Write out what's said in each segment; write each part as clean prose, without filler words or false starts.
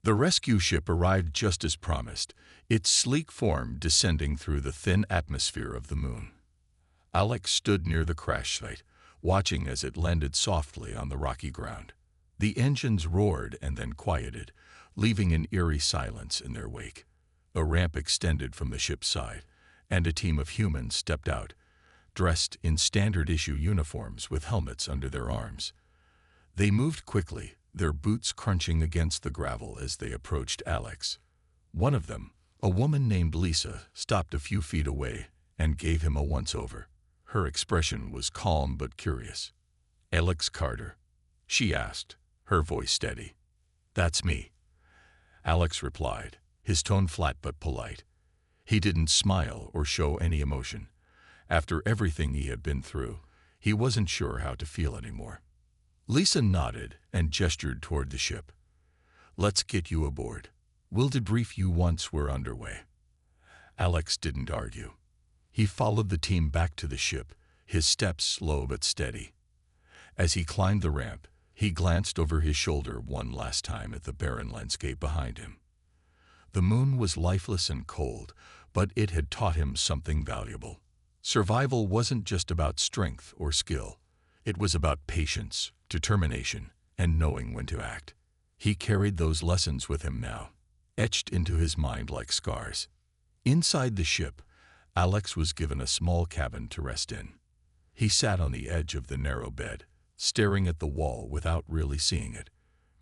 The rescue ship arrived just as promised, its sleek form descending through the thin atmosphere of the moon. Alex stood near the crash site, watching as it landed softly on the rocky ground. The engines roared and then quieted, leaving an eerie silence in their wake. A ramp extended from the ship's side, and a team of humans stepped out, dressed in standard-issue uniforms with helmets under their arms. They moved quickly, their boots crunching against the gravel as they approached Alex. One of them, a woman named Lisa, stopped a few feet away and gave him a once-over. Her expression was calm but curious. "Alex Carter?" she asked, her voice steady. "That's me," Alex replied, his tone flat but polite. He didn't smile or show any emotion. After everything he had been through, he wasn't sure how to feel anymore. Lisa nodded and gestured toward the ship. "Let's get you aboard. We'll debrief you once we're underway." Alex didn't argue. He followed the team back to the ship, his steps slow but steady. As he climbed the ramp, he glanced over his shoulder one last time at the barren landscape behind him. The moon was lifeless and cold, but it had taught him something valuable. Survival wasn't just about strength or skill. It was about patience, determination, and knowing when to act. He carried those lessons with him now, etched into his mind like scars. Inside the ship, Alex was given a small cabin to rest in. He sat on the edge of the narrow bed, staring at the wall without really seeing it.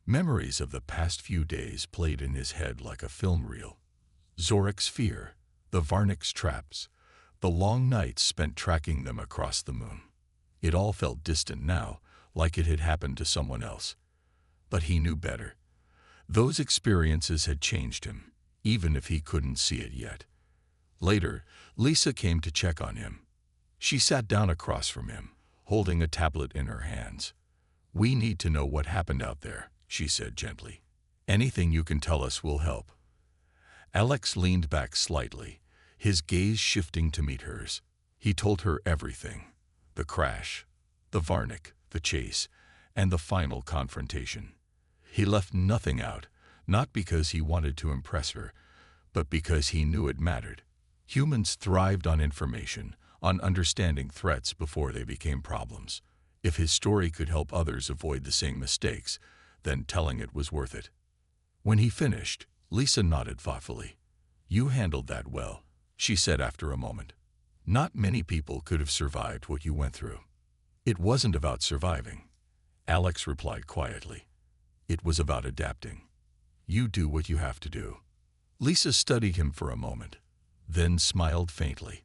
Memories of the past few days played in his head like a film reel. Zorak's fear, the Varnik's traps, the long nights spent tracking them across the moon. It all felt distant now, like it had happened to someone else. But he knew better. Those experiences had changed him, even if he couldn't see it yet. Later, Lisa came to check on him. She sat down across from him, holding a tablet in her hands. "We need to know what happened out there," she said gently. "Anything you can tell us will help." Alex leaned back slightly, his gaze shifting to meet hers. He told her everything. The crash, the Varnik, the chase, and the final confrontation. He left nothing out, not because he wanted to impress her, but because he knew it mattered. Humans thrived on information, on understanding threats before they became problems. If his story could help others avoid the same mistakes, then telling it was worth it. When he finished, Lisa nodded thoughtfully. "You handled that well," she said after a moment. "Not many people could have survived what you went through." "It wasn't about surviving," Alex replied quietly. "It was about adapting. You do what you have to do." Lisa studied him for a moment, then smiled faintly.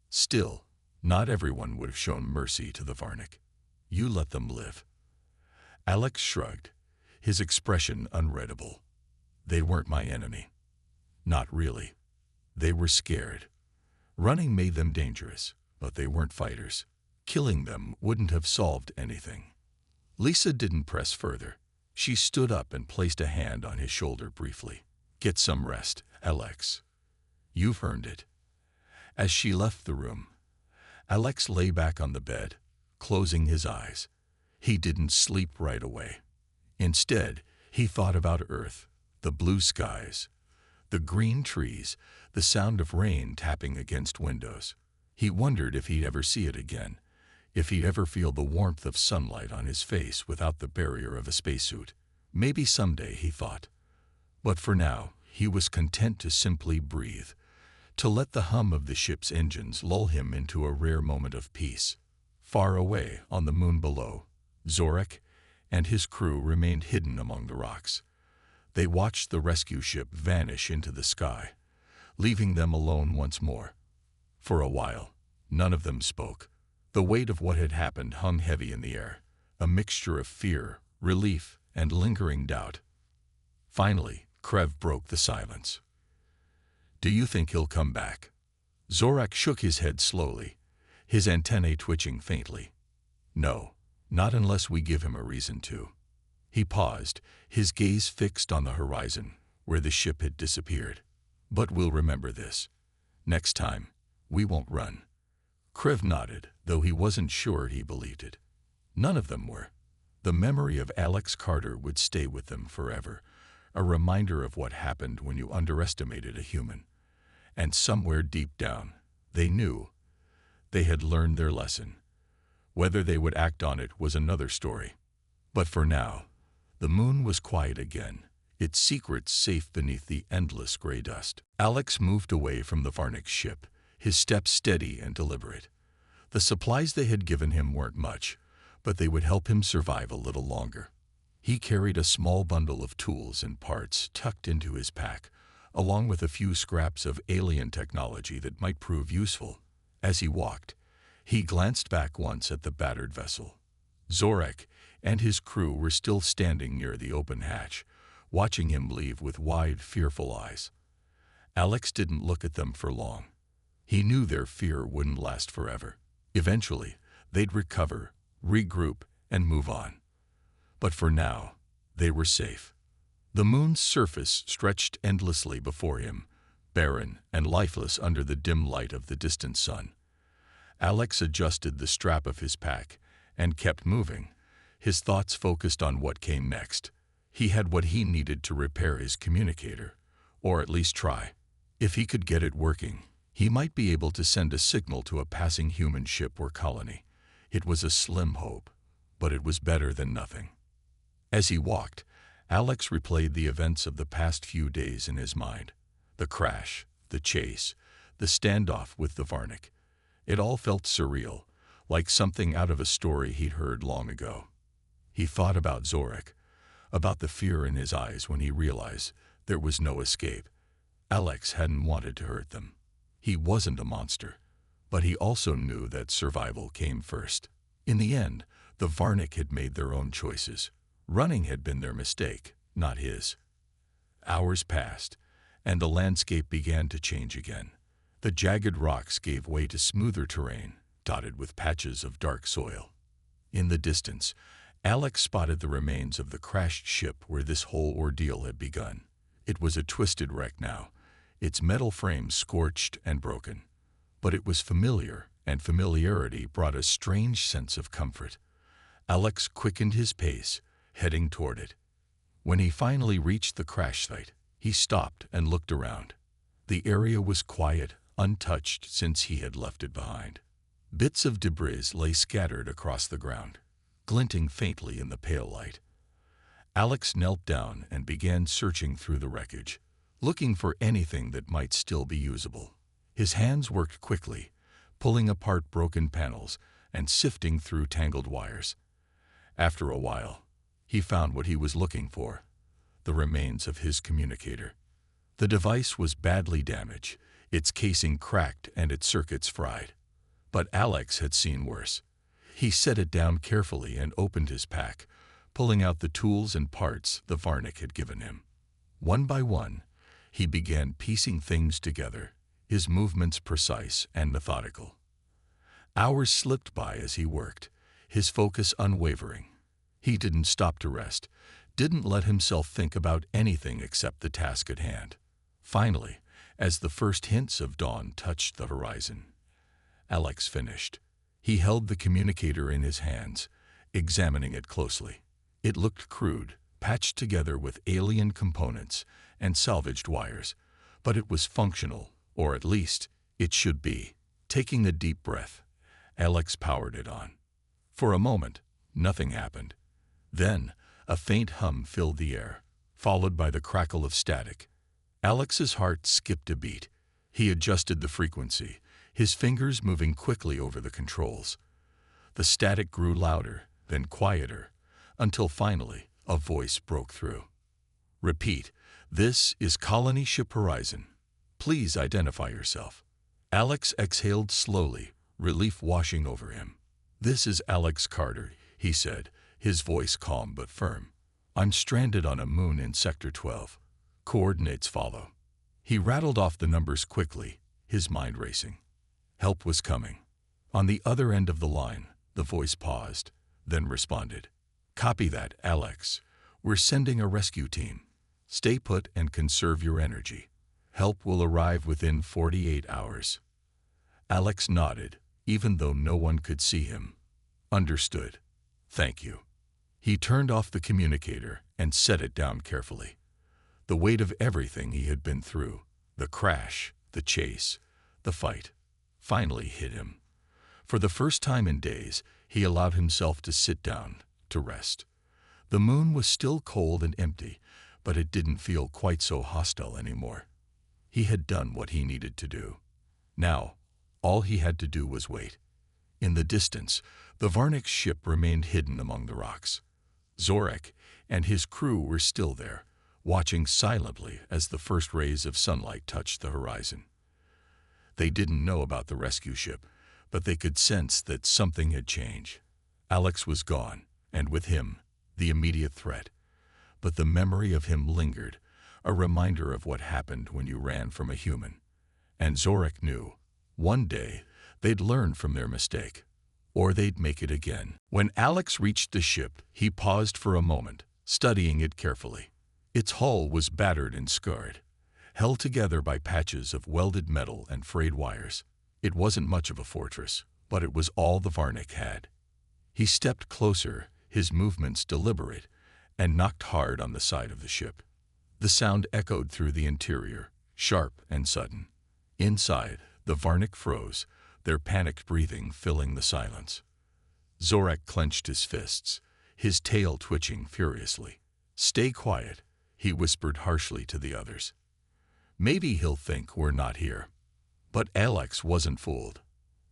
"Still, not everyone would have shown mercy to the Varnik. You let them live." Alex shrugged, his expression unreadable. "They weren't my enemy." "Not really. They were scared. Running made them dangerous, but they weren't fighters. Killing them wouldn't have solved anything." Lisa didn't press further. She stood up and placed a hand on his shoulder briefly. "Get some rest, Alex. You've earned it." As she left the room, Alex lay back on the bed, closing his eyes. He didn't sleep right away. Instead, he thought about Earth, the blue skies, the green trees, the sound of rain tapping against windows. He wondered if he'd ever see it again, if he'd ever feel the warmth of sunlight on his face without the barrier of a spacesuit. Maybe someday, he thought. But for now, he was content to simply breathe, to let the hum of the ship's engines lull him into a rare moment of peace. Far away, on the moon below, Zorak and his crew remained hidden among the rocks. They watched the rescue ship vanish into the sky, leaving them alone once more. For a while, none of them spoke. The weight of what had happened hung heavy in the air, a mixture of fear, relief, and lingering doubt. Finally, Krev broke the silence. "Do you think he'll come back?" Zorak shook his head slowly, his antennae twitching faintly. "No, not unless we give him a reason to." He paused, his gaze fixed on the horizon, where the ship had disappeared. "But we'll remember this. Next time, we won't run." Krev nodded, though he wasn't sure he believed it. None of them were. The memory of Alex Carter would stay with them forever, a reminder of what happened when you underestimated a human. And somewhere deep down, they knew they had learned their lesson. Whether they would act on it was another story. But for now, the moon was quiet again, its secrets safe beneath the endless gray dust. Alex moved away from the Varnic ship, his steps steady and deliberate. The supplies they had given him weren't much, but they would help him survive a little longer. He carried a small bundle of tools and parts tucked into his pack, along with a few scraps of alien technology that might prove useful. As he walked, he glanced back once at the battered vessel. Zorak and his crew were still standing near the open hatch, watching him leave with wide, fearful eyes. Alex didn't look at them for long. He knew their fear wouldn't last forever. Eventually, they'd recover, regroup, and move on. But for now, they were safe. The moon's surface stretched endlessly before him, barren and lifeless under the dim light of the distant sun. Alex adjusted the strap of his pack and kept moving, his thoughts focused on what came next. He had what he needed to repair his communicator, or at least try. If he could get it working, he might be able to send a signal to a passing human ship or colony. It was a slim hope, but it was better than nothing. As he walked, Alex replayed the events of the past few days in his mind. The crash, the chase, the standoff with the Varnic. It all felt surreal, like something out of a story he'd heard long ago. He thought about Zorak, about the fear in his eyes when he realized there was no escape. Alex hadn't wanted to hurt them. He wasn't a monster, but he also knew that survival came first. In the end, the Varnic had made their own choices. Running had been their mistake, not his. Hours passed, and the landscape began to change again. The jagged rocks gave way to smoother terrain, dotted with patches of dark soil. In the distance, Alex spotted the remains of the crashed ship where this whole ordeal had begun. It was a twisted wreck now, its metal frame scorched and broken. But it was familiar, and familiarity brought a strange sense of comfort. Alex quickened his pace, heading toward it. When he finally reached the crash site, he stopped and looked around. The area was quiet, untouched since he had left it behind. Bits of debris lay scattered across the ground, glinting faintly in the pale light. Alex knelt down and began searching through the wreckage, looking for anything that might still be usable. His hands worked quickly, pulling apart broken panels and sifting through tangled wires. After a while, he found what he was looking for, the remains of his communicator. The device was badly damaged, its casing cracked and its circuits fried. But Alex had seen worse. He set it down carefully and opened his pack, pulling out the tools and parts the Varnic had given him. One by one, he began piecing things together, his movements precise and methodical. Hours slipped by as he worked, his focus unwavering. He didn't stop to rest, didn't let himself think about anything except the task at hand. Finally, as the first hints of dawn touched the horizon, Alex finished. He held the communicator in his hands, examining it closely. It looked crude, patched together with alien components and salvaged wires, but it was functional, or at least it should be. Taking a deep breath, Alex powered it on. For a moment, nothing happened. Then, a faint hum filled the air, followed by the crackle of static. Alex's heart skipped a beat. He adjusted the frequency, his fingers moving quickly over the controls. The static grew louder, then quieter, until finally a voice broke through. "Repeat, this is Colony Ship Horizon. Please identify yourself." Alex exhaled slowly, relief washing over him. "This is Alex Carter," he said, his voice calm but firm. "I'm stranded on a moon in Sector 12. Coordinates follow." He rattled off the numbers quickly, his mind racing. Help was coming. On the other end of the line, the voice paused, then responded. "Copy that, Alex. We're sending a rescue team. Stay put and conserve your energy. Help will arrive within 48 hours." Alex nodded, even though no one could see him. "Understood. Thank you." He turned off the communicator and set it down carefully. The weight of everything he had been through, the crash, the chase, the fight, finally hit him. For the first time in days, he allowed himself to sit down, to rest. The moon was still cold and empty, but it didn't feel quite so hostile anymore. He had done what he needed to do. Now, all he had to do was wait. In the distance, the Varnik's ship remained hidden among the rocks. Zorak and his crew were still there, watching silently as the first rays of sunlight touched the horizon. They didn't know about the rescue ship, but they could sense that something had changed. Alex was gone, and with him, the immediate threat. But the memory of him lingered, a reminder of what happened when you ran from a human. And Zorak knew, one day, they'd learn from their mistake, or they'd make it again. When Alex reached the ship, he paused for a moment, studying it carefully. Its hull was battered and scarred, held together by patches of welded metal and frayed wires. It wasn't much of a fortress, but it was all the Varnik had. He stepped closer, his movements deliberate, and knocked hard on the side of the ship. The sound echoed through the interior, sharp and sudden. Inside, the Varnik froze, their panicked breathing filling the silence. Zorak clenched his fists, his tail twitching furiously. "Stay quiet," he whispered harshly to the others. "Maybe he'll think we're not here." But Alex wasn't fooled.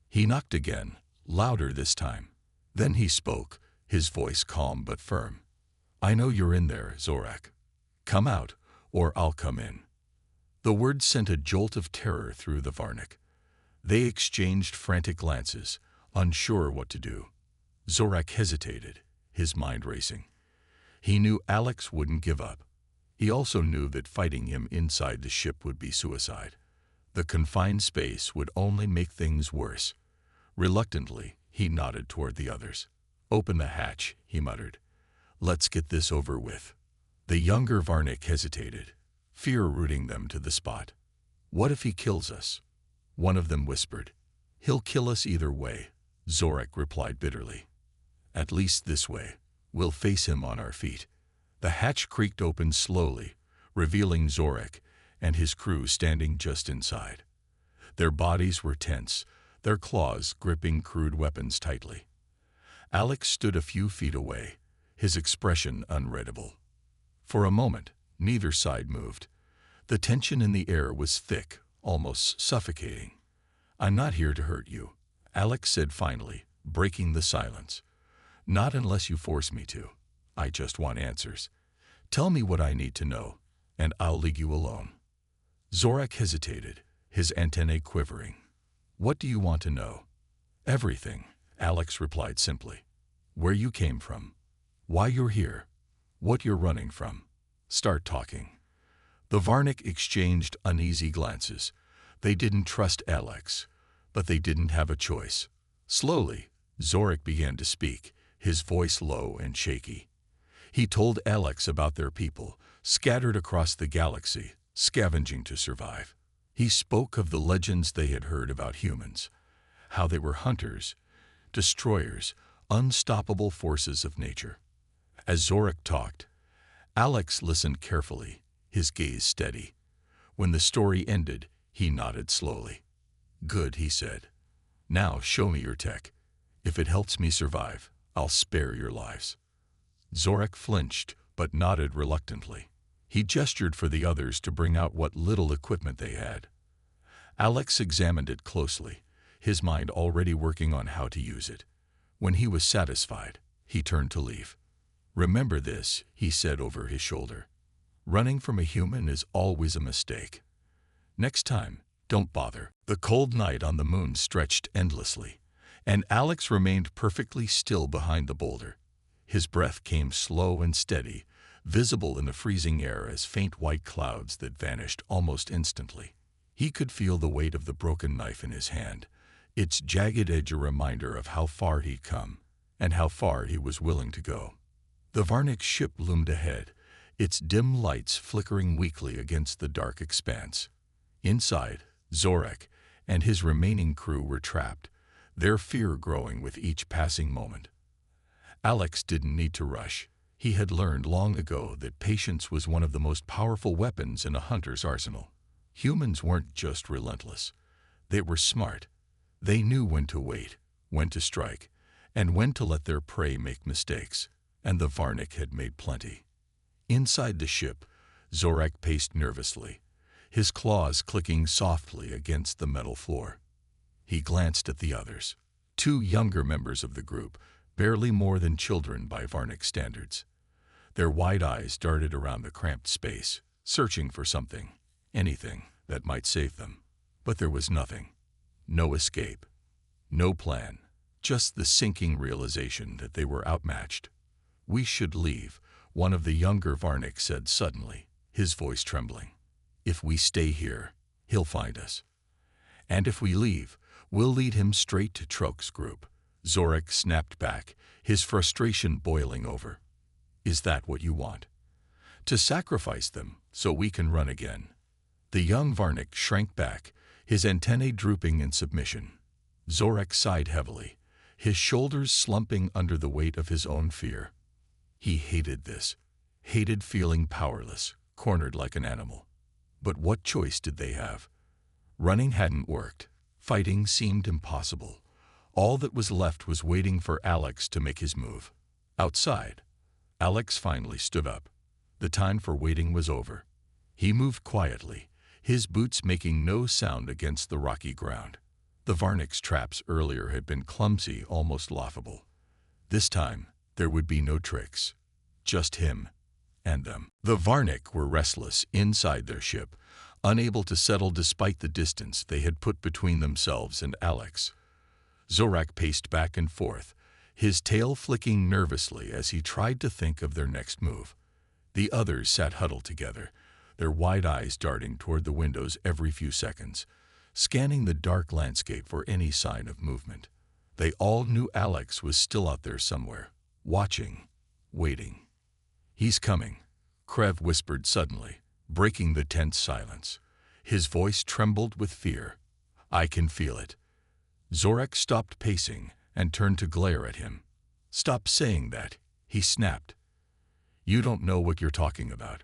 He knocked again, louder this time. Then he spoke, his voice calm but firm. "I know you're in there, Zorak. Come out, or I'll come in." The words sent a jolt of terror through the Varnik. They exchanged frantic glances, unsure what to do. Zorak hesitated, his mind racing. He knew Alex wouldn't give up. He also knew that fighting him inside the ship would be suicide. The confined space would only make things worse. Reluctantly, he nodded toward the others. "Open the hatch," he muttered. "Let's get this over with." The younger Varnik hesitated, fear rooting them to the spot. "What if he kills us?" One of them whispered. "He'll kill us either way," Zorak replied bitterly. "At least this way. We'll face him on our feet." The hatch creaked open slowly, revealing Zorak and his crew standing just inside. Their bodies were tense, their claws gripping crude weapons tightly. Alex stood a few feet away, his expression unreadable. For a moment, neither side moved. The tension in the air was thick, almost suffocating. "I'm not here to hurt you," Alex said finally, breaking the silence. "Not unless you force me to. I just want answers. Tell me what I need to know, and I'll leave you alone." Zorak hesitated, his antennae quivering. "What do you want to know?" "Everything," Alex replied simply. "Where you came from, why you're here, what you're running from. Start talking." The Varnik exchanged uneasy glances. They didn't trust Alex, but they didn't have a choice. Slowly, Zorak began to speak, his voice low and shaky. He told Alex about their people, scattered across the galaxy, scavenging to survive. He spoke of the legends they had heard about humans, how they were hunters, destroyers, unstoppable forces of nature. As Zorak talked, Alex listened carefully, his gaze steady. When the story ended, he nodded slowly. "Good," he said. "Now show me your tech. If it helps me survive, I'll spare your lives." Zorak flinched, but nodded reluctantly. He gestured for the others to bring out what little equipment they had. Alex examined it closely, his mind already working on how to use it. When he was satisfied, he turned to leave. "Remember this," he said over his shoulder. "Running from a human is always a mistake. Next time, don't bother." The cold night on the moon stretched endlessly, and Alex remained perfectly still behind the boulder. His breath came slow and steady, visible in the freezing air as faint white clouds that vanished almost instantly. He could feel the weight of the broken knife in his hand, its jagged edge a reminder of how far he'd come, and how far he was willing to go. The Varnik ship loomed ahead, its dim lights flickering weakly against the dark expanse. Inside, Zorak and his remaining crew were trapped, their fear growing with each passing moment. Alex didn't need to rush. He had learned long ago that patience was one of the most powerful weapons in a hunter's arsenal. Humans weren't just relentless. They were smart. They knew when to wait, when to strike, and when to let their prey make mistakes. And the Varnick had made plenty. Inside the ship, Zorak paced nervously, his claws clicking softly against the metal floor. He glanced at the others, 2 younger members of the group, barely more than children by Varnick standards. Their wide eyes darted around the cramped space, searching for something, anything, that might save them. But there was nothing. No escape. No plan. Just the sinking realization that they were outmatched. "We should leave," one of the younger Varnick said suddenly, his voice trembling. "If we stay here, he'll find us. And if we leave, we'll lead him straight to Trok's group." Zorak snapped back, his frustration boiling over. "Is that what you want? To sacrifice them so we can run again?" The young Varnick shrank back, his antennae drooping in submission. Zorak sighed heavily, his shoulders slumping under the weight of his own fear. He hated this, hated feeling powerless, cornered like an animal. But what choice did they have? Running hadn't worked. Fighting seemed impossible. All that was left was waiting for Alex to make his move. Outside, Alex finally stood up. The time for waiting was over. He moved quietly, his boots making no sound against the rocky ground. The Varnick's traps earlier had been clumsy, almost laughable. This time, there would be no tricks. Just him and them. The Varnick were restless inside their ship, unable to settle despite the distance they had put between themselves and Alex. Zorak paced back and forth, his tail flicking nervously as he tried to think of their next move. The others sat huddled together, their wide eyes darting toward the windows every few seconds, scanning the dark landscape for any sign of movement. They all knew Alex was still out there somewhere, watching, waiting. "He's coming," Krev whispered suddenly, breaking the tense silence. His voice trembled with fear. "I can feel it." Zorak stopped pacing and turned to glare at him. "Stop saying that," he snapped. "You don't know what you're talking about."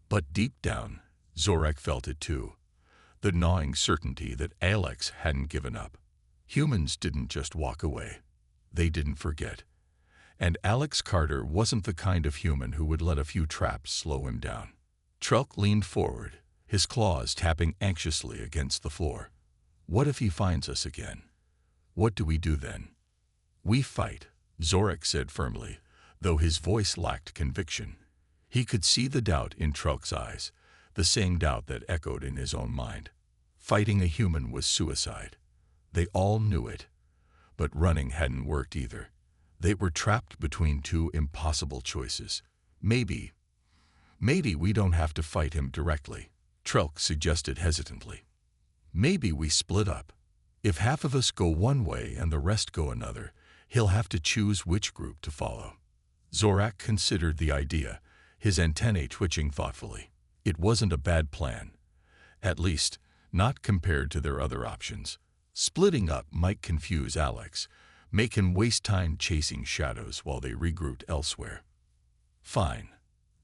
But deep down, Zorak felt it too. The gnawing certainty that Alex hadn't given up. Humans didn't just walk away. They didn't forget. And Alex Carter wasn't the kind of human who would let a few traps slow him down. Trok leaned forward, his claws tapping anxiously against the floor. "What if he finds us again? What do we do then?" "We fight," Zorak said firmly, though his voice lacked conviction. He could see the doubt in Trok's eyes, the same doubt that echoed in his own mind. Fighting a human was suicide. They all knew it. But running hadn't worked either. They were trapped between 2 impossible choices. Maybe we don't have to fight him directly," Trok suggested hesitantly. "Maybe we split up. If half of us go one way and the rest go another, he'll have to choose which group to follow." Zorak considered the idea, his antennae twitching thoughtfully. It wasn't a bad plan. At least, not compared to their other options. Splitting up might confuse Alex, make him waste time chasing shadows while they regrouped elsewhere. "Fine,"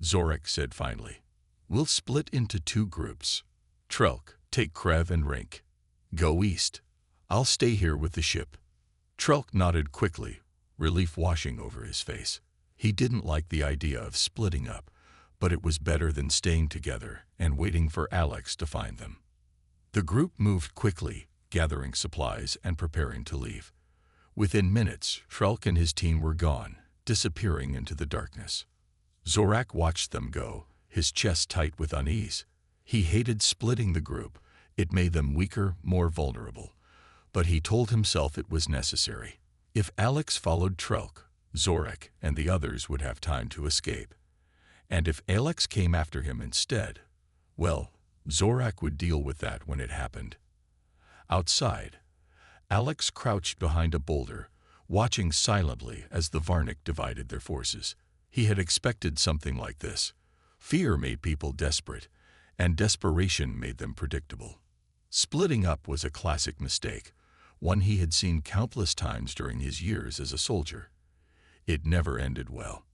Zorak said finally. "We'll split into 2 groups. Trok, take Krev and Rink. Go east. I'll stay here with the ship." Trok nodded quickly, relief washing over his face. He didn't like the idea of splitting up, but it was better than staying together and waiting for Alex to find them. The group moved quickly, gathering supplies and preparing to leave. Within minutes, Trok and his team were gone, disappearing into the darkness. Zorak watched them go, his chest tight with unease. He hated splitting the group. It made them weaker, more vulnerable. But he told himself it was necessary. If Alex followed Trok, Zorak and the others would have time to escape. And if Alex came after him instead, well, Zorak would deal with that when it happened. Outside, Alex crouched behind a boulder, watching silently as the Varnick divided their forces. He had expected something like this. Fear made people desperate, and desperation made them predictable. Splitting up was a classic mistake, one he had seen countless times during his years as a soldier. It never ended well.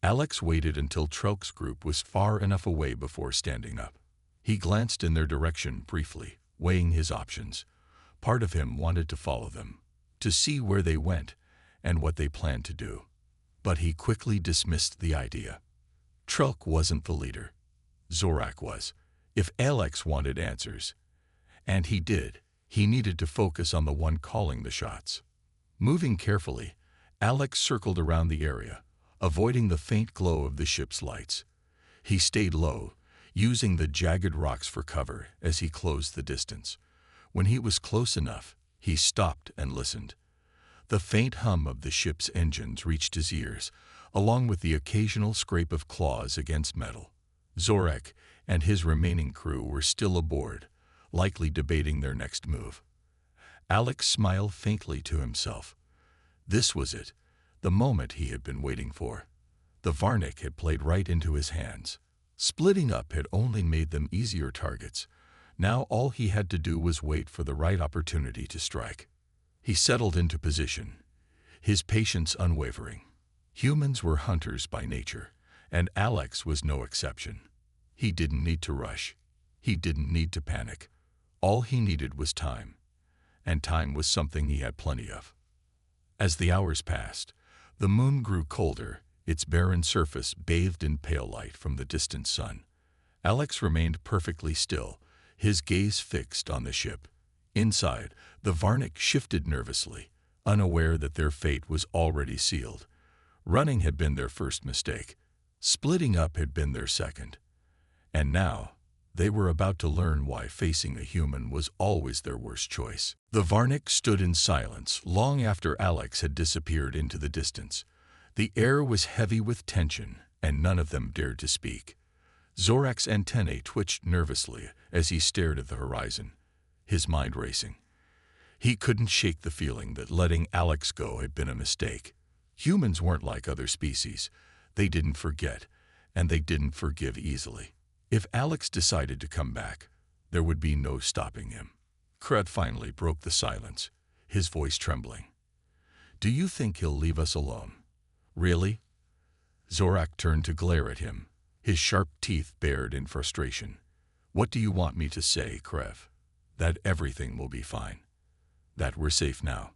Alex waited until Trelk's group was far enough away before standing up. He glanced in their direction briefly, weighing his options. Part of him wanted to follow them, to see where they went and what they planned to do. But he quickly dismissed the idea. Trelk wasn't the leader. Zorak was. If Alex wanted answers, and he did, he needed to focus on the one calling the shots. Moving carefully, Alex circled around the area, avoiding the faint glow of the ship's lights. He stayed low, using the jagged rocks for cover as he closed the distance. When he was close enough, he stopped and listened. The faint hum of the ship's engines reached his ears, along with the occasional scrape of claws against metal. Zorak and his remaining crew were still aboard, likely debating their next move. Alex smiled faintly to himself. This was it, the moment he had been waiting for. The Varnick had played right into his hands. Splitting up had only made them easier targets. Now all he had to do was wait for the right opportunity to strike. He settled into position, his patience unwavering. Humans were hunters by nature, and Alex was no exception. He didn't need to rush. He didn't need to panic. All he needed was time, and time was something he had plenty of. As the hours passed, the moon grew colder, its barren surface bathed in pale light from the distant sun. Alex remained perfectly still, his gaze fixed on the ship. Inside, the Varnick shifted nervously, unaware that their fate was already sealed. Running had been their first mistake. Splitting up had been their second. And now, they were about to learn why facing a human was always their worst choice. The Varnick stood in silence long after Alex had disappeared into the distance. The air was heavy with tension, and none of them dared to speak. Zorak's antennae twitched nervously as he stared at the horizon, his mind racing. He couldn't shake the feeling that letting Alex go had been a mistake. Humans weren't like other species. They didn't forget, and they didn't forgive easily. If Alex decided to come back, there would be no stopping him. Crud finally broke the silence, his voice trembling. "Do you think he'll leave us alone? Really?" Zorak turned to glare at him, his sharp teeth bared in frustration. "What do you want me to say, Krev? That everything will be fine? That we're safe now?"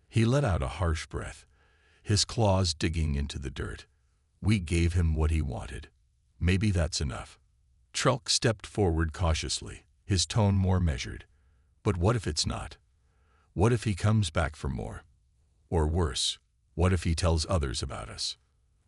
He let out a harsh breath, his claws digging into the dirt. "We gave him what he wanted. Maybe that's enough." Trelk stepped forward cautiously, his tone more measured. "But what if it's not? What if he comes back for more? Or worse, what if he tells others about us?"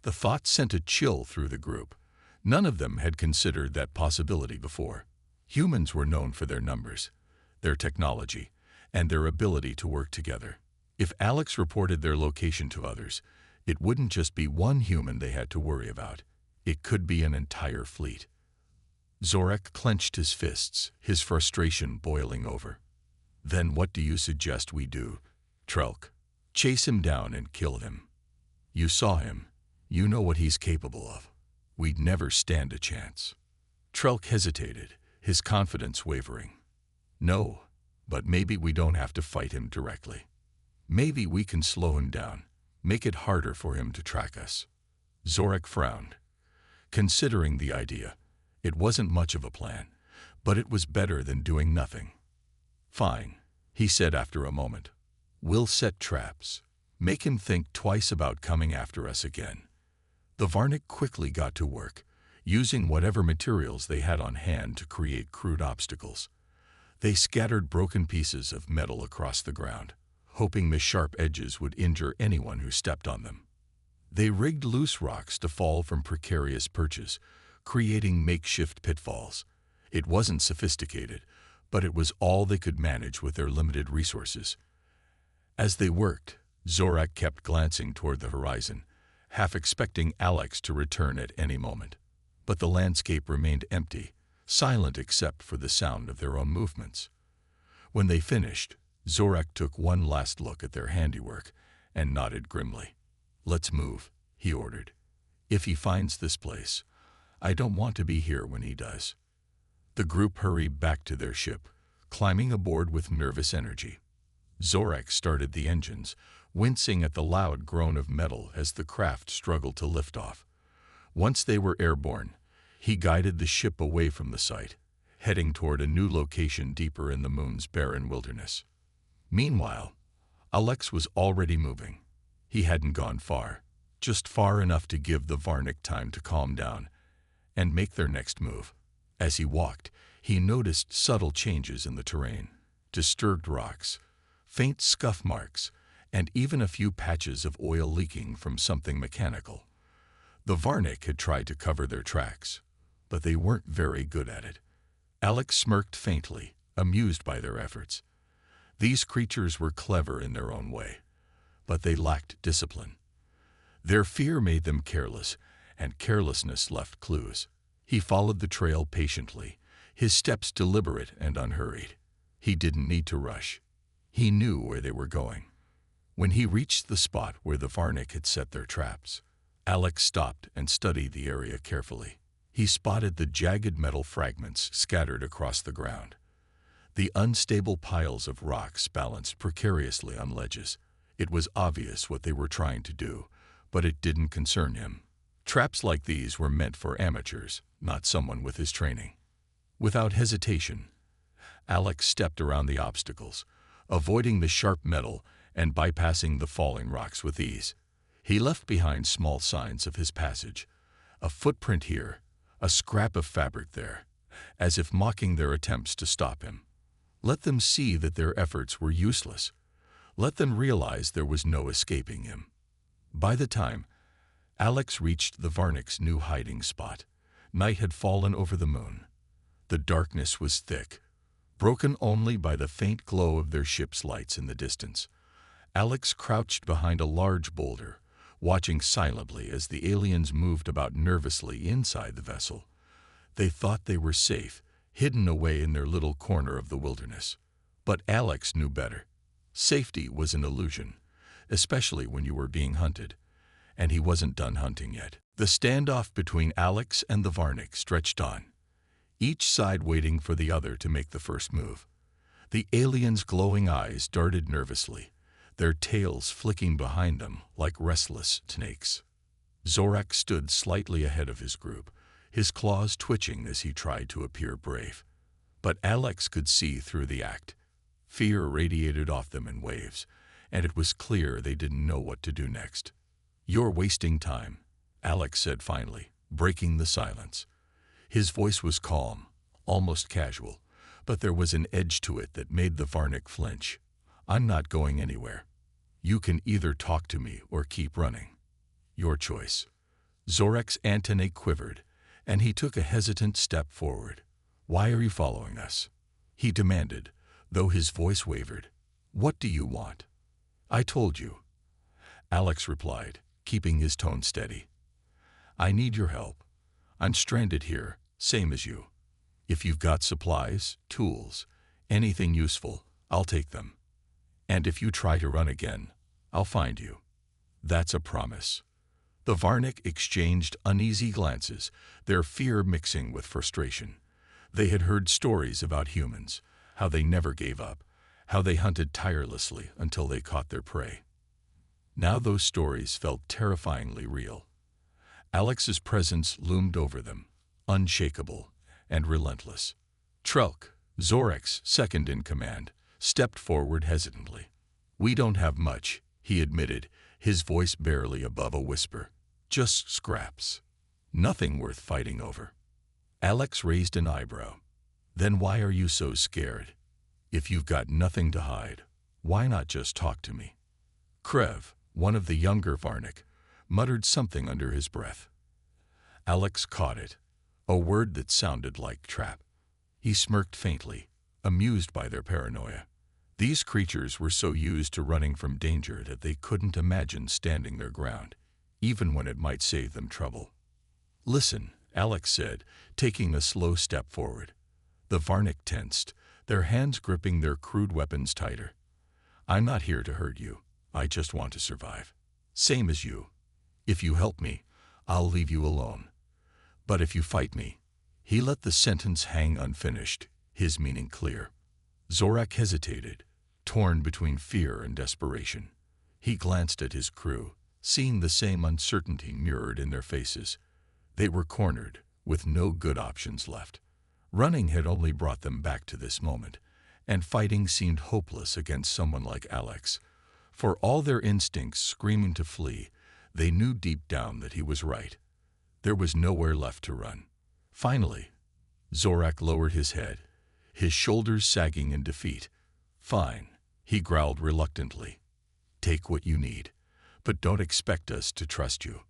The thought sent a chill through the group. None of them had considered that possibility before. Humans were known for their numbers, their technology, and their ability to work together. If Alex reported their location to others, it wouldn't just be one human they had to worry about. It could be an entire fleet. Zorak clenched his fists, his frustration boiling over. "Then what do you suggest we do, Trelk? Chase him down and kill him. You saw him. You know what he's capable of. We'd never stand a chance." Trelk hesitated, his confidence wavering. "No, but maybe we don't have to fight him directly. Maybe we can slow him down, make it harder for him to track us." Zorak frowned. Considering the idea, it wasn't much of a plan, but it was better than doing nothing. "Fine," he said after a moment. "We'll set traps. Make him think twice about coming after us again." The Varnick quickly got to work, using whatever materials they had on hand to create crude obstacles. They scattered broken pieces of metal across the ground, hoping the sharp edges would injure anyone who stepped on them. They rigged loose rocks to fall from precarious perches, creating makeshift pitfalls. It wasn't sophisticated, but it was all they could manage with their limited resources. As they worked, Zorak kept glancing toward the horizon, half expecting Alex to return at any moment. But the landscape remained empty, silent except for the sound of their own movements. When they finished, Zorak took one last look at their handiwork and nodded grimly. "Let's move," he ordered. "If he finds this place, I don't want to be here when he does." The group hurried back to their ship, climbing aboard with nervous energy. Zorak started the engines, wincing at the loud groan of metal as the craft struggled to lift off. Once they were airborne, he guided the ship away from the site, heading toward a new location deeper in the moon's barren wilderness. Meanwhile, Alex was already moving. He hadn't gone far, just far enough to give the Varnick time to calm down and make their next move. As he walked, he noticed subtle changes in the terrain, disturbed rocks, faint scuff marks, and even a few patches of oil leaking from something mechanical. The Varnick had tried to cover their tracks, but they weren't very good at it. Alex smirked faintly, amused by their efforts. These creatures were clever in their own way, but they lacked discipline. Their fear made them careless, and carelessness left clues. He followed the trail patiently, his steps deliberate and unhurried. He didn't need to rush. He knew where they were going. When he reached the spot where the Varnick had set their traps, Alex stopped and studied the area carefully. He spotted the jagged metal fragments scattered across the ground. The unstable piles of rocks balanced precariously on ledges. It was obvious what they were trying to do, but it didn't concern him. Traps like these were meant for amateurs, not someone with his training. Without hesitation, Alex stepped around the obstacles, avoiding the sharp metal and bypassing the falling rocks with ease. He left behind small signs of his passage, a footprint here, a scrap of fabric there, as if mocking their attempts to stop him. Let them see that their efforts were useless. Let them realize there was no escaping him. By the time Alex reached the Varnick's new hiding spot, night had fallen over the moon. The darkness was thick, broken only by the faint glow of their ship's lights in the distance. Alex crouched behind a large boulder, watching silently as the aliens moved about nervously inside the vessel. They thought they were safe, hidden away in their little corner of the wilderness. But Alex knew better. Safety was an illusion, especially when you were being hunted, and he wasn't done hunting yet. The standoff between Alex and the Varnick stretched on, each side waiting for the other to make the first move. The aliens' glowing eyes darted nervously, their tails flicking behind them like restless snakes. Zorak stood slightly ahead of his group, his claws twitching as he tried to appear brave. But Alex could see through the act. Fear radiated off them in waves, and it was clear they didn't know what to do next. "You're wasting time," Alex said finally, breaking the silence. His voice was calm, almost casual, but there was an edge to it that made the Varnick flinch. "I'm not going anywhere. You can either talk to me or keep running. Your choice." Zorak's antennae quivered, and he took a hesitant step forward. "Why are you following us?" he demanded, though his voice wavered. "What do you want?" "I told you," Alex replied, keeping his tone steady. "I need your help. I'm stranded here, same as you. If you've got supplies, tools, anything useful, I'll take them. And if you try to run again, I'll find you. That's a promise." The Varnick exchanged uneasy glances, their fear mixing with frustration. They had heard stories about humans, how they never gave up, how they hunted tirelessly until they caught their prey. Now those stories felt terrifyingly real. Alex's presence loomed over them, unshakable and relentless. Trelk, Zorak's second in command, stepped forward hesitantly. "We don't have much," he admitted, his voice barely above a whisper. "Just scraps. Nothing worth fighting over." Alex raised an eyebrow. "Then why are you so scared? If you've got nothing to hide, why not just talk to me?" Krev, one of the younger Varnick, muttered something under his breath. Alex caught it, a word that sounded like trap. He smirked faintly, amused by their paranoia. These creatures were so used to running from danger that they couldn't imagine standing their ground, even when it might save them trouble. "Listen," Alex said, taking a slow step forward. The Varnick tensed, their hands gripping their crude weapons tighter. "I'm not here to hurt you. I just want to survive. Same as you. If you help me, I'll leave you alone. But if you fight me..." He let the sentence hang unfinished, his meaning clear. Zorak hesitated, torn between fear and desperation. He glanced at his crew, seeing the same uncertainty mirrored in their faces. They were cornered, with no good options left. Running had only brought them back to this moment, and fighting seemed hopeless against someone like Alex. For all their instincts screaming to flee, they knew deep down that he was right. There was nowhere left to run. Finally, Zorak lowered his head, his shoulders sagging in defeat. "Fine," he growled reluctantly. "Take what you need, but don't expect us to trust you."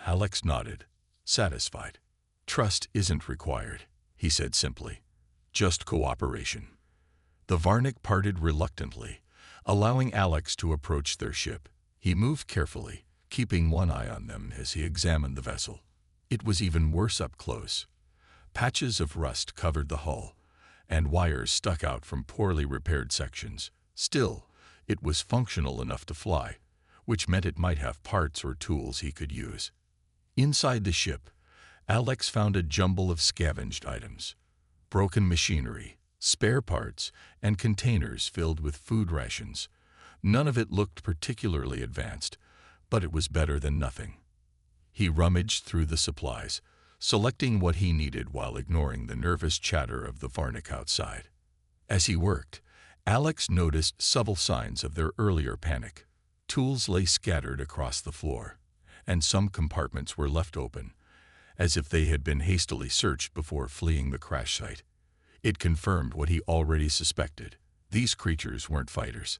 Alex nodded, satisfied. "Trust isn't required," he said simply. "Just cooperation." The Varnik parted reluctantly, allowing Alex to approach their ship. He moved carefully, keeping one eye on them as he examined the vessel. It was even worse up close. Patches of rust covered the hull, and wires stuck out from poorly repaired sections. Still, it was functional enough to fly, which meant it might have parts or tools he could use. Inside the ship, Alex found a jumble of scavenged items, broken machinery, spare parts, and containers filled with food rations. None of it looked particularly advanced, but it was better than nothing. He rummaged through the supplies, selecting what he needed while ignoring the nervous chatter of the Varnik outside. As he worked, Alex noticed subtle signs of their earlier panic. Tools lay scattered across the floor, and some compartments were left open, as if they had been hastily searched before fleeing the crash site. It confirmed what he already suspected. These creatures weren't fighters.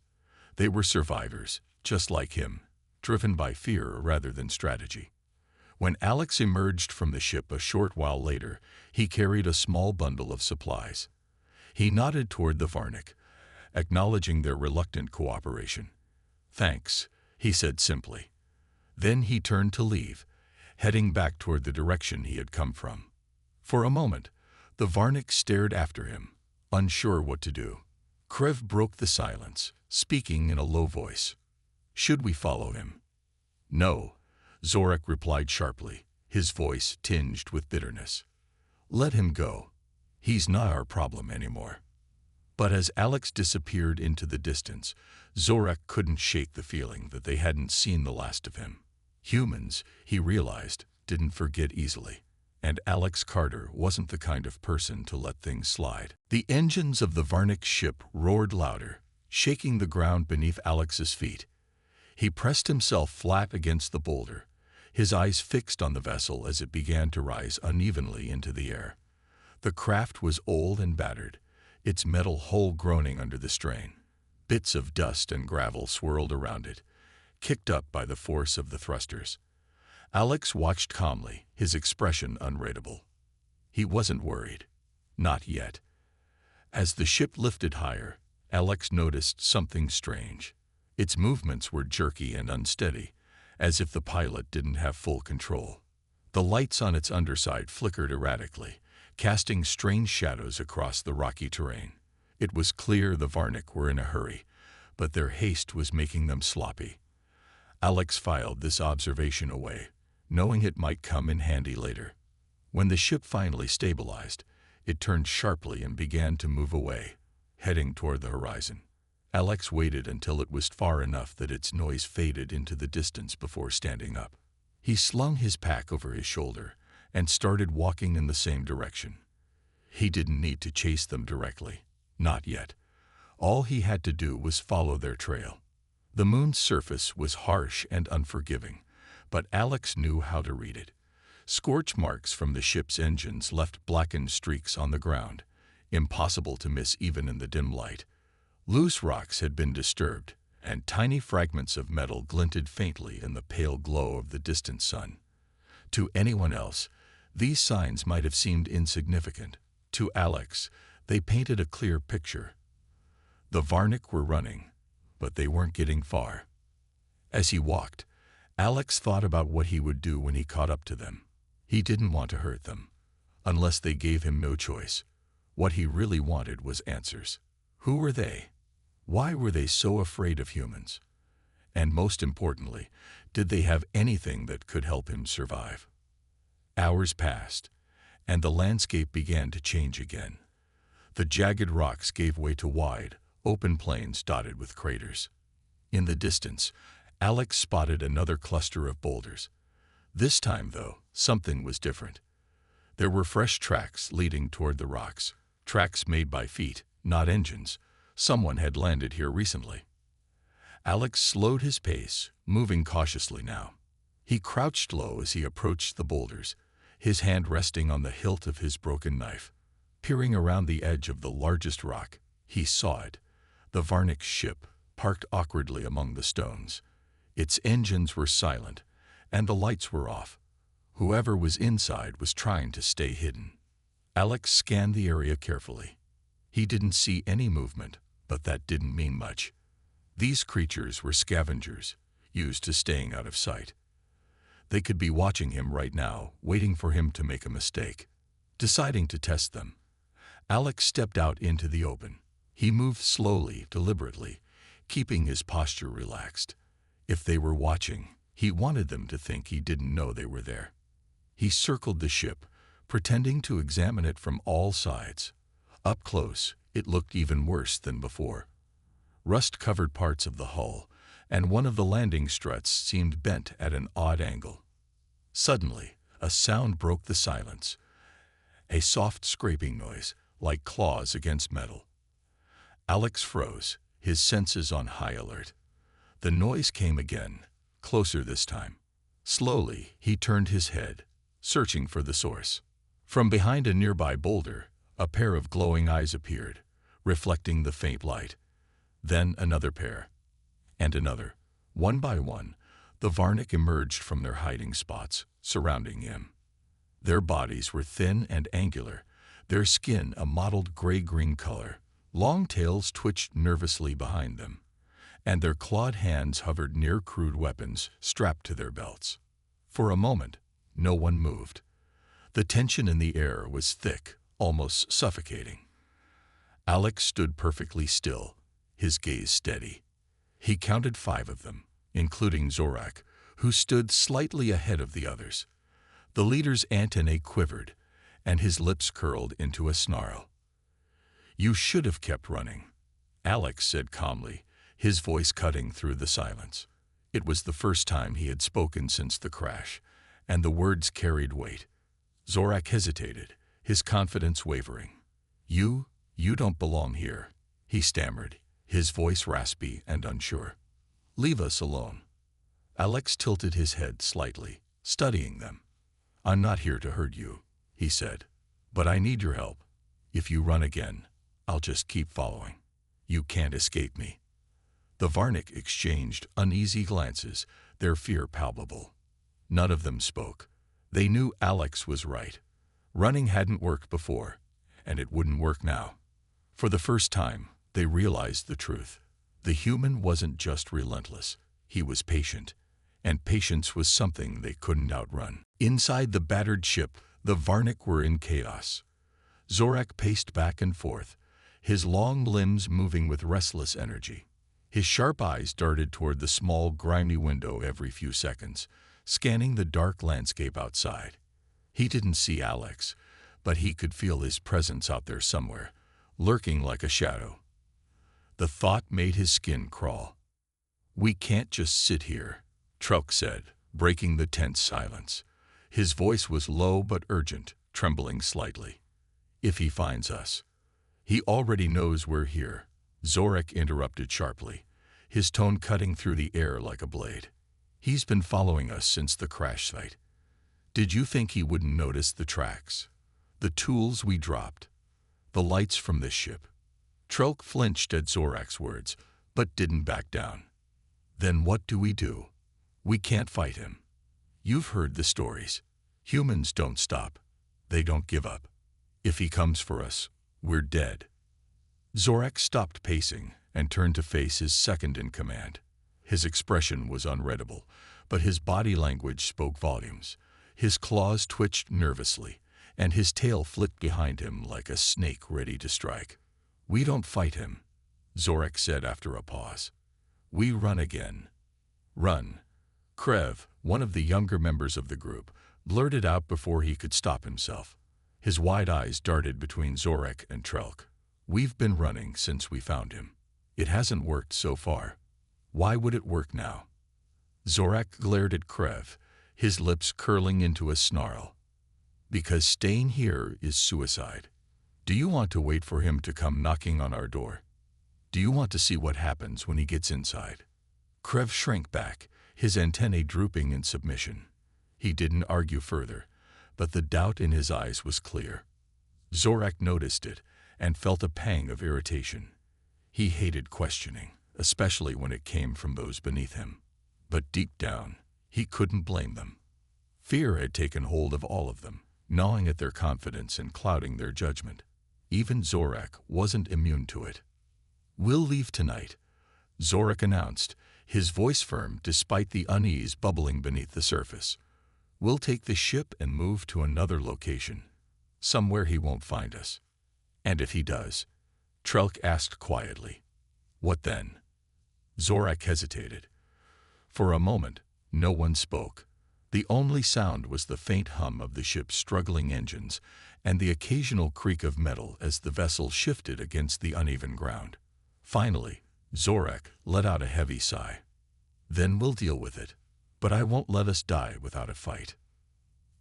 They were survivors, just like him, driven by fear rather than strategy. When Alex emerged from the ship a short while later, he carried a small bundle of supplies. He nodded toward the Varnik, acknowledging their reluctant cooperation. "Thanks," he said simply. Then he turned to leave, heading back toward the direction he had come from. For a moment, the Varnik stared after him, unsure what to do. Krev broke the silence, speaking in a low voice. "Should we follow him?" "No," Zorak replied sharply, his voice tinged with bitterness. "Let him go. He's not our problem anymore." But as Alex disappeared into the distance, Zorak couldn't shake the feeling that they hadn't seen the last of him. Humans, he realized, didn't forget easily, and Alex Carter wasn't the kind of person to let things slide. The engines of the Varnik ship roared louder, shaking the ground beneath Alex's feet. He pressed himself flat against the boulder, his eyes fixed on the vessel as it began to rise unevenly into the air. The craft was old and battered, its metal hull groaning under the strain. Bits of dust and gravel swirled around it, kicked up by the force of the thrusters. Alex watched calmly, his expression unreadable. He wasn't worried. Not yet. As the ship lifted higher, Alex noticed something strange. Its movements were jerky and unsteady, as if the pilot didn't have full control. The lights on its underside flickered erratically, casting strange shadows across the rocky terrain. It was clear the Varnik were in a hurry, but their haste was making them sloppy. Alex filed this observation away, knowing it might come in handy later. When the ship finally stabilized, it turned sharply and began to move away, heading toward the horizon. Alex waited until it was far enough that its noise faded into the distance before standing up. He slung his pack over his shoulder and started walking in the same direction. He didn't need to chase them directly, not yet. All he had to do was follow their trail. The moon's surface was harsh and unforgiving, but Alex knew how to read it. Scorch marks from the ship's engines left blackened streaks on the ground, impossible to miss even in the dim light. Loose rocks had been disturbed, and tiny fragments of metal glinted faintly in the pale glow of the distant sun. To anyone else, these signs might have seemed insignificant. To Alex, they painted a clear picture. The Varnik were running, but they weren't getting far. As he walked, Alex thought about what he would do when he caught up to them. He didn't want to hurt them, unless they gave him no choice. What he really wanted was answers. Who were they? Why were they so afraid of humans? And most importantly, did they have anything that could help him survive? Hours passed, and the landscape began to change again. The jagged rocks gave way to wide, open plains dotted with craters. In the distance, Alex spotted another cluster of boulders. This time, though, something was different. There were fresh tracks leading toward the rocks, tracks made by feet, not engines. Someone had landed here recently. Alex slowed his pace, moving cautiously now. He crouched low as he approached the boulders, his hand resting on the hilt of his broken knife. Peering around the edge of the largest rock, he saw it, the Varnic ship, parked awkwardly among the stones. Its engines were silent, and the lights were off. Whoever was inside was trying to stay hidden. Alex scanned the area carefully. He didn't see any movement, but that didn't mean much. These creatures were scavengers, used to staying out of sight. They could be watching him right now, waiting for him to make a mistake. Deciding to test them, Alex stepped out into the open. He moved slowly, deliberately, keeping his posture relaxed. If they were watching, he wanted them to think he didn't know they were there. He circled the ship, pretending to examine it from all sides. Up close, it looked even worse than before. Rust covered parts of the hull, and one of the landing struts seemed bent at an odd angle. Suddenly, a sound broke the silence. A soft scraping noise, like claws against metal. Alex froze, his senses on high alert. The noise came again, closer this time. Slowly, he turned his head, searching for the source. From behind a nearby boulder, a pair of glowing eyes appeared, reflecting the faint light. Then another pair, and another. One by one, the Varnic emerged from their hiding spots, surrounding him. Their bodies were thin and angular, their skin a mottled gray-green color. Long tails twitched nervously behind them, and their clawed hands hovered near crude weapons strapped to their belts. For a moment, no one moved. The tension in the air was thick, almost suffocating. Alex stood perfectly still, his gaze steady. He counted 5 of them, including Zorak, who stood slightly ahead of the others. The leader's antennae quivered, and his lips curled into a snarl. "You should have kept running," Alex said calmly, his voice cutting through the silence. It was the first time he had spoken since the crash, and the words carried weight. Zorak hesitated, his confidence wavering. You don't belong here," he stammered, his voice raspy and unsure. "Leave us alone." Alex tilted his head slightly, studying them. "I'm not here to hurt you," he said, "but I need your help. If you run again, I'll just keep following. You can't escape me." The Varnic exchanged uneasy glances, their fear palpable. None of them spoke. They knew Alex was right. Running hadn't worked before, and it wouldn't work now. For the first time, they realized the truth. The human wasn't just relentless, he was patient, and patience was something they couldn't outrun. Inside the battered ship, the Varnic were in chaos. Zorak paced back and forth, his long limbs moving with restless energy. His sharp eyes darted toward the small, grimy window every few seconds, scanning the dark landscape outside. He didn't see Alex, but he could feel his presence out there somewhere, lurking like a shadow. The thought made his skin crawl. "We can't just sit here," Trelk said, breaking the tense silence. His voice was low but urgent, trembling slightly. "If he finds us." "He already knows we're here," Zorak interrupted sharply, his tone cutting through the air like a blade. "He's been following us since the crash site. Did you think he wouldn't notice the tracks? The tools we dropped? The lights from this ship?" Trelk flinched at Zorak's words, but didn't back down. "Then what do? We can't fight him. You've heard the stories. Humans don't stop. They don't give up. If he comes for us, we're dead." Zorak stopped pacing and turned to face his second-in-command. His expression was unreadable, but his body language spoke volumes. His claws twitched nervously, and his tail flicked behind him like a snake ready to strike. "We don't fight him," Zorak said after a pause. "We run again." "Run." Krev, one of the younger members of the group, blurted out before he could stop himself. His wide eyes darted between Zorak and Trelk. "We've been running since we found him. It hasn't worked so far. Why would it work now?" Zorak glared at Krev, his lips curling into a snarl. "Because staying here is suicide. Do you want to wait for him to come knocking on our door? Do you want to see what happens when he gets inside?" Krev shrank back, his antennae drooping in submission. He didn't argue further, but the doubt in his eyes was clear. Zorak noticed it and felt a pang of irritation. He hated questioning, especially when it came from those beneath him. But deep down, he couldn't blame them. Fear had taken hold of all of them, gnawing at their confidence and clouding their judgment. Even Zorak wasn't immune to it. "We'll leave tonight," Zorak announced, his voice firm despite the unease bubbling beneath the surface. "We'll take the ship and move to another location, somewhere he won't find us." "And if he does?" Trelk asked quietly. "What then?" Zorak hesitated. For a moment, no one spoke. The only sound was the faint hum of the ship's struggling engines and the occasional creak of metal as the vessel shifted against the uneven ground. Finally, Zorak let out a heavy sigh. "Then we'll deal with it, but I won't let us die without a fight."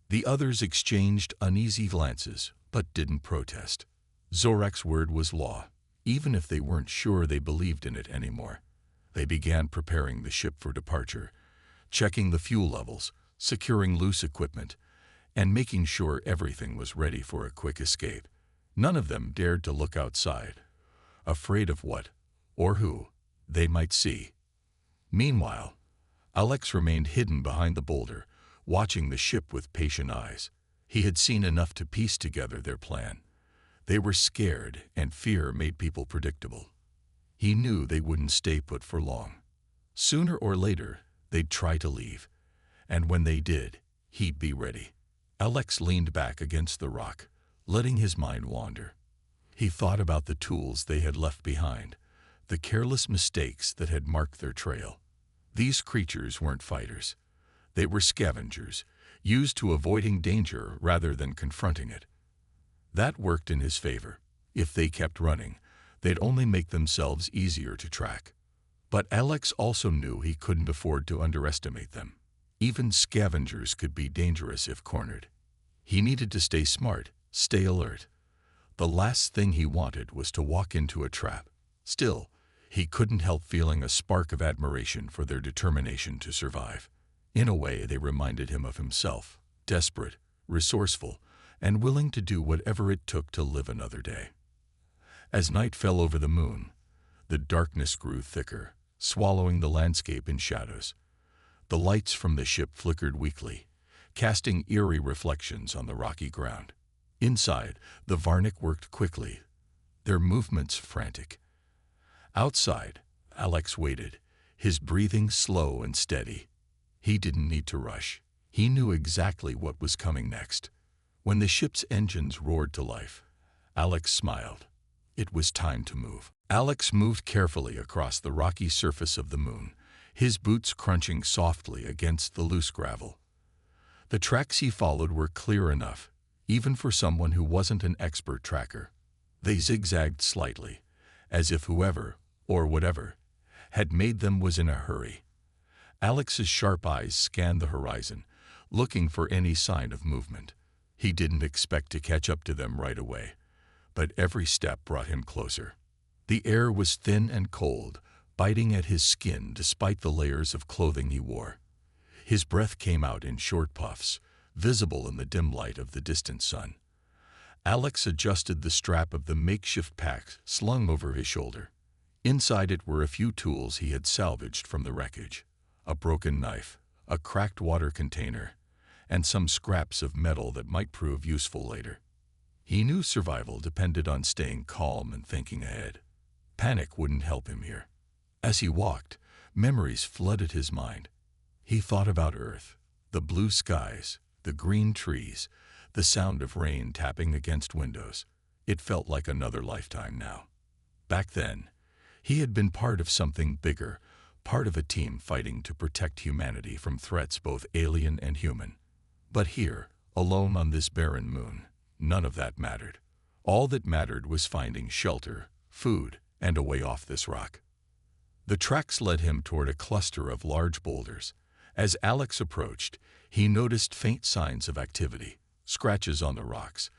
The others exchanged uneasy glances, but didn't protest. Zorak's word was law, even if they weren't sure they believed in it anymore. They began preparing the ship for departure, checking the fuel levels, securing loose equipment, and making sure everything was ready for a quick escape. None of them dared to look outside, afraid of what, or who, they might see. Meanwhile, Alex remained hidden behind the boulder, watching the ship with patient eyes. He had seen enough to piece together their plan. They were scared, and fear made people predictable. He knew they wouldn't stay put for long. Sooner or later, they'd try to leave, and when they did, he'd be ready. Alex leaned back against the rock, letting his mind wander. He thought about the tools they had left behind, the careless mistakes that had marked their trail. These creatures weren't fighters. They were scavengers, used to avoiding danger rather than confronting it. That worked in his favor. If they kept running, they'd only make themselves easier to track. But Alex also knew he couldn't afford to underestimate them. Even scavengers could be dangerous if cornered. He needed to stay smart, stay alert. The last thing he wanted was to walk into a trap. Still, he couldn't help feeling a spark of admiration for their determination to survive. In a way, they reminded him of himself, desperate, resourceful, and willing to do whatever it took to live another day. As night fell over the moon, the darkness grew thicker, swallowing the landscape in shadows. The lights from the ship flickered weakly, casting eerie reflections on the rocky ground. Inside, the Varnik worked quickly, their movements frantic. Outside, Alex waited, his breathing slow and steady. He didn't need to rush. He knew exactly what was coming next. When the ship's engines roared to life, Alex smiled. It was time to move. Alex moved carefully across the rocky surface of the moon, his boots crunching softly against the loose gravel. The tracks he followed were clear enough, even for someone who wasn't an expert tracker. They zigzagged slightly, as if whoever, or whatever, had made them was in a hurry. Alex's sharp eyes scanned the horizon, looking for any sign of movement. He didn't expect to catch up to them right away, but every step brought him closer. The air was thin and cold, biting at his skin despite the layers of clothing he wore. His breath came out in short puffs, visible in the dim light of the distant sun. Alex adjusted the strap of the makeshift pack slung over his shoulder. Inside it were a few tools he had salvaged from the wreckage: a broken knife, a cracked water container, and some scraps of metal that might prove useful later. He knew survival depended on staying calm and thinking ahead. Panic wouldn't help him here. As he walked, memories flooded his mind. He thought about Earth, the blue skies, the green trees, the sound of rain tapping against windows. It felt like another lifetime now. Back then, he had been part of something bigger, part of a team fighting to protect humanity from threats both alien and human. But here, alone on this barren moon, none of that mattered. All that mattered was finding shelter, food, and a way off this rock. The tracks led him toward a cluster of large boulders, As Alex approached, he noticed faint signs of activity, scratches on the rocks,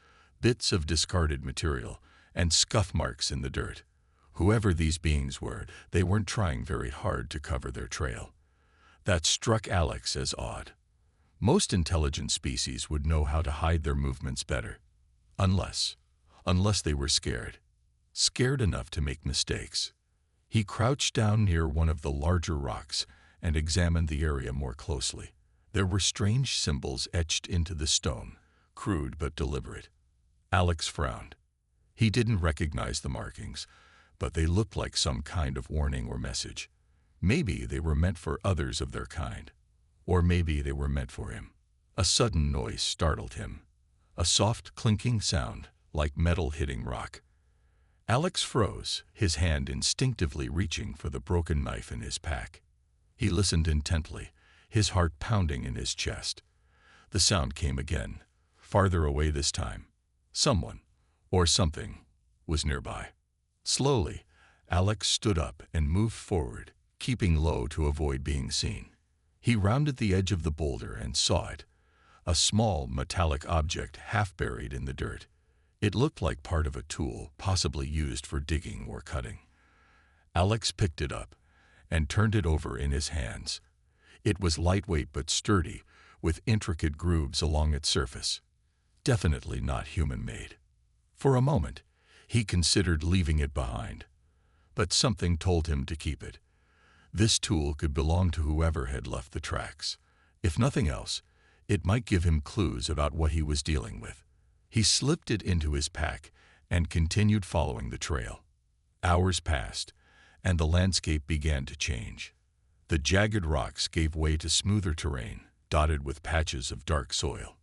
bits of discarded material, and scuff marks in the dirt. Whoever these beings were, they weren't trying very hard to cover their trail. That struck Alex as odd. Most intelligent species would know how to hide their movements better. Unless they were scared. Scared enough to make mistakes. He crouched down near one of the larger rocks and examined the area more closely. There were strange symbols etched into the stone, crude but deliberate. Alex frowned. He didn't recognize the markings, but they looked like some kind of warning or message. Maybe they were meant for others of their kind. Or maybe they were meant for him. A sudden noise startled him. A soft clinking sound, like metal hitting rock. Alex froze, his hand instinctively reaching for the broken knife in his pack. He listened intently, his heart pounding in his chest. The sound came again, farther away this time. Someone, or something, was nearby. Slowly, Alex stood up and moved forward, keeping low to avoid being seen. He rounded the edge of the boulder and saw it, a small metallic object half buried in the dirt. It looked like part of a tool, possibly used for digging or cutting. Alex picked it up and turned it over in his hands. It was lightweight but sturdy, with intricate grooves along its surface. Definitely not human-made. For a moment, he considered leaving it behind, but something told him to keep it. This tool could belong to whoever had left the tracks. If nothing else, it might give him clues about what he was dealing with. He slipped it into his pack and continued following the trail. Hours passed, and the landscape began to change. The jagged rocks gave way to smoother terrain, dotted with patches of dark soil.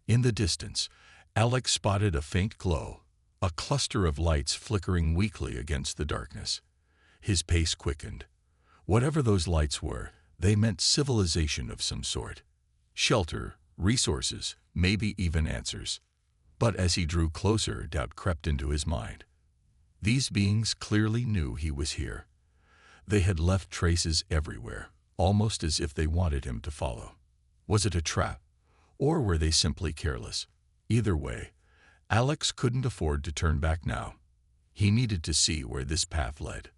In the distance, Alex spotted a faint glow, a cluster of lights flickering weakly against the darkness. His pace quickened. Whatever those lights were, they meant civilization of some sort. Shelter, resources, maybe even answers. But as he drew closer, doubt crept into his mind. These beings clearly knew he was here. They had left traces everywhere, almost as if they wanted him to follow. Was it a trap? Or were they simply careless? Either way, Alex couldn't afford to turn back now. He needed to see where this path led.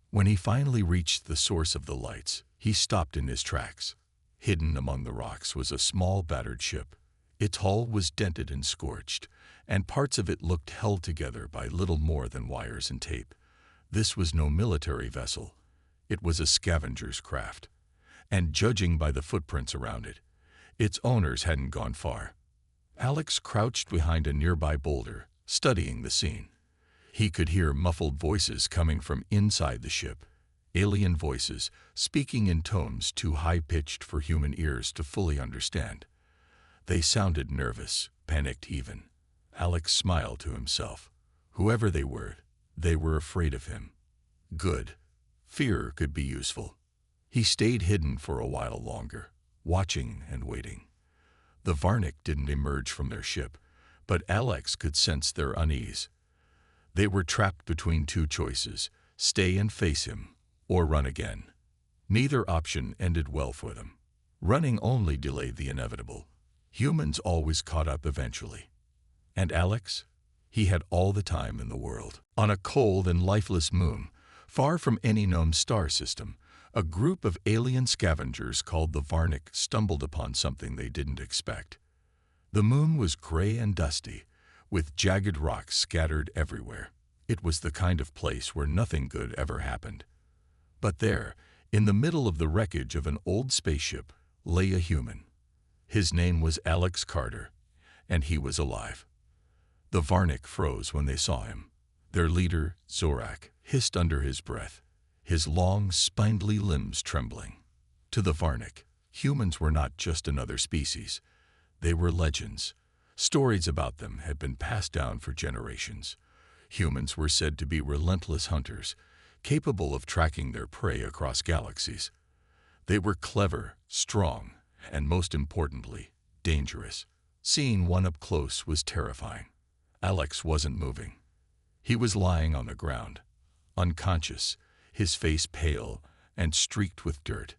When he finally reached the source of the lights, he stopped in his tracks. Hidden among the rocks was a small battered ship. Its hull was dented and scorched, and parts of it looked held together by little more than wires and tape. This was no military vessel. It was a scavenger's craft. And judging by the footprints around it, its owners hadn't gone far. Alex crouched behind a nearby boulder, studying the scene. He could hear muffled voices coming from inside the ship, alien voices speaking in tones too high-pitched for human ears to fully understand. They sounded nervous, panicked even. Alex smiled to himself. Whoever they were afraid of him. Good. Fear could be useful. He stayed hidden for a while longer, watching and waiting. The Varnick didn't emerge from their ship, but Alex could sense their unease. They were trapped between two choices: stay and face him, or run again. Neither option ended well for them. Running only delayed the inevitable. Humans always caught up eventually. And Alex? He had all the time in the world. On a cold and lifeless moon, far from any known star system, a group of alien scavengers called the Varnick stumbled upon something they didn't expect. The moon was gray and dusty, with jagged rocks scattered everywhere. It was the kind of place where nothing good ever happened. But there, in the middle of the wreckage of an old spaceship, lay a human. His name was Alex Carter, and he was alive. The Varnick froze when they saw him. Their leader, Zorak, hissed under his breath, his long, spindly limbs trembling. To the Varnick, humans were not just another species. They were legends. Stories about them had been passed down for generations. Humans were said to be relentless hunters, capable of tracking their prey across galaxies. They were clever, strong, and most importantly, dangerous. Seeing one up close was terrifying. Alex wasn't moving. He was lying on the ground, unconscious, his face pale and streaked with dirt.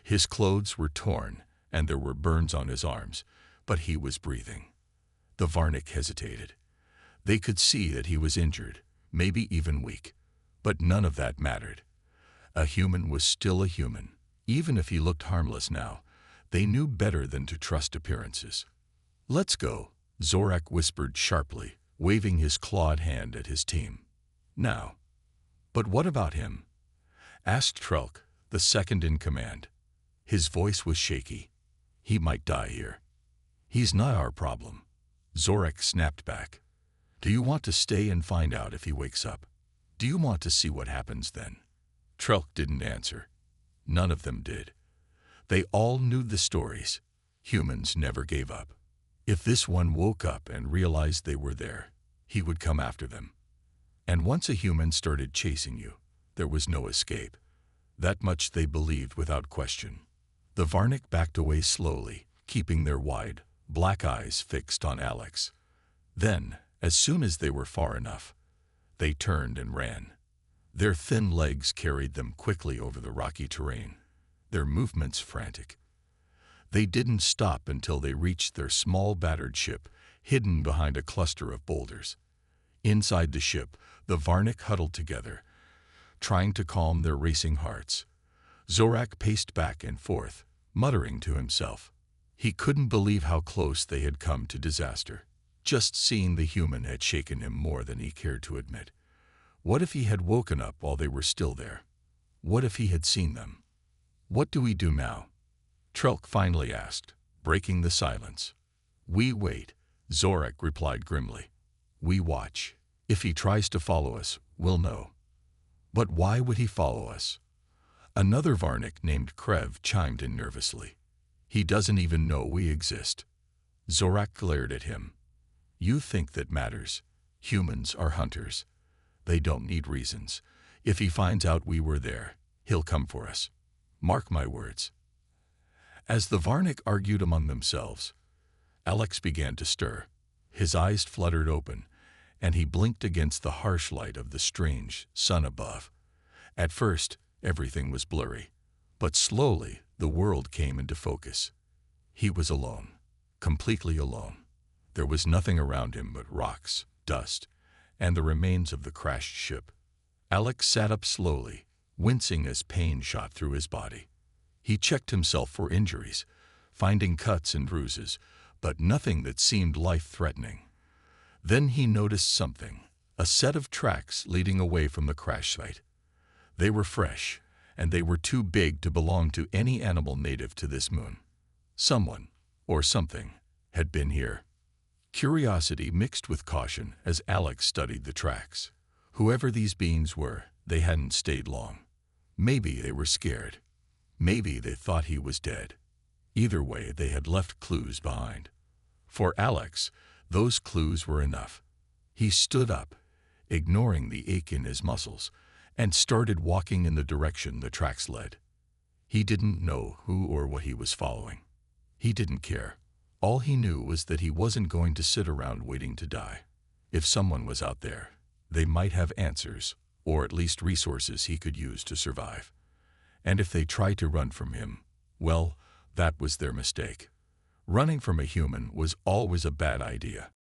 His clothes were torn, and there were burns on his arms, but he was breathing. The Varnik hesitated. They could see that he was injured, maybe even weak, but none of that mattered. A human was still a human, even if he looked harmless now. They knew better than to trust appearances. "Let's go," Zorak whispered sharply, waving his clawed hand at his team. "Now." "But what about him?" asked Trelk, the second in command. His voice was shaky. "He might die here." "He's not our problem," Zorak snapped back. "Do you want to stay and find out if he wakes up? Do you want to see what happens then?" Trelk didn't answer. None of them did. They all knew the stories. Humans never gave up. If this one woke up and realized they were there, he would come after them. And once a human started chasing you, there was no escape. That much they believed without question. The Varnik backed away slowly, keeping their wide, black eyes fixed on Alex. Then, as soon as they were far enough, they turned and ran. Their thin legs carried them quickly over the rocky terrain, their movements frantic. They didn't stop until they reached their small battered ship, hidden behind a cluster of boulders. Inside the ship, the Varnik huddled together, trying to calm their racing hearts. Zorak paced back and forth, muttering to himself. He couldn't believe how close they had come to disaster. Just seeing the human had shaken him more than he cared to admit. What if he had woken up while they were still there? What if he had seen them? "What do we do now?" Trelk finally asked, breaking the silence. "We wait," Zorak replied grimly. "We watch. If he tries to follow us, we'll know." "But why would he follow us?" Another Varnik named Krev chimed in nervously. "He doesn't even know we exist." Zorak glared at him. "You think that matters. Humans are hunters. They don't need reasons. If he finds out we were there, he'll come for us. Mark my words." As the Varnik argued among themselves, Alex began to stir. His eyes fluttered open, and he blinked against the harsh light of the strange sun above. At first, everything was blurry, but slowly the world came into focus. He was alone, completely alone. There was nothing around him but rocks, dust, and the remains of the crashed ship. Alex sat up slowly, wincing as pain shot through his body. He checked himself for injuries, finding cuts and bruises, but nothing that seemed life-threatening. Then he noticed something, a set of tracks leading away from the crash site. They were fresh, and they were too big to belong to any animal native to this moon. Someone, or something, had been here. Curiosity mixed with caution as Alex studied the tracks. Whoever these beings were, they hadn't stayed long. Maybe they were scared. Maybe they thought he was dead. Either way, they had left clues behind. For Alex, those clues were enough. He stood up, ignoring the ache in his muscles, and started walking in the direction the tracks led. He didn't know who or what he was following. He didn't care. All he knew was that he wasn't going to sit around waiting to die. If someone was out there, they might have answers, or at least resources he could use to survive. And if they tried to run from him, well, that was their mistake. Running from a human was always a bad idea.